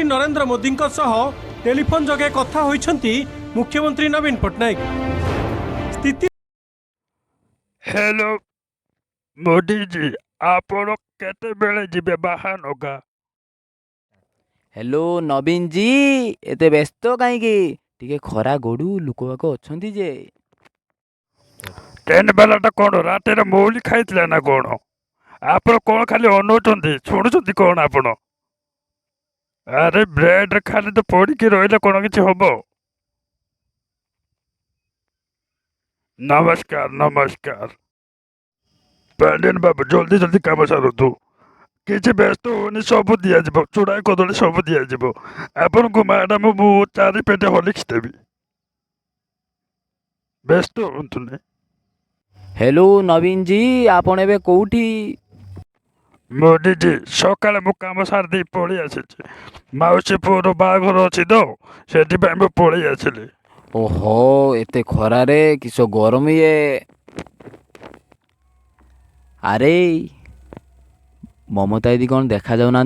Narendra Modi telephone जगे कथा होइछंती मुख्यमंत्री नवीन पट्टनायक। स्थिति हेलो मोदी जी, आपण केते बेले जिबे बाहन होगा? हेलो नवीन जी, एते व्यस्त कहीं खरा गोड़ू लुकवाक अच्छी जे। ट्रेन बेलाटा कौन रात मौली खाई ना कौन? आप कौन खाली अनौती शुणुंट कौन आप? अरे ब्रेड खाली तो पड़ी रही कौन किसी हम? नमस्कार नमस्कार। पांडियन बाबू जल्दी जल्दी कम सारूँ। किसी व्यस्त होनी सब दिज्व चूड़ा कदली सब दिज्व। आपण को मैडम मु 4 पेटे हॉर्लिक्स देवी। व्यस्त हूँ। हेलो नवीन जी, आपण एबे कोउठी? मोदी जी सकाଳେ मु काम सार दे पड़ी आसी मौसी पुअर बाघर अच्छी तो से पड़ी आसली। ओहो, एते खरारे किस गरम ये। अरे ममता दीदी कौन देखा जाऊना?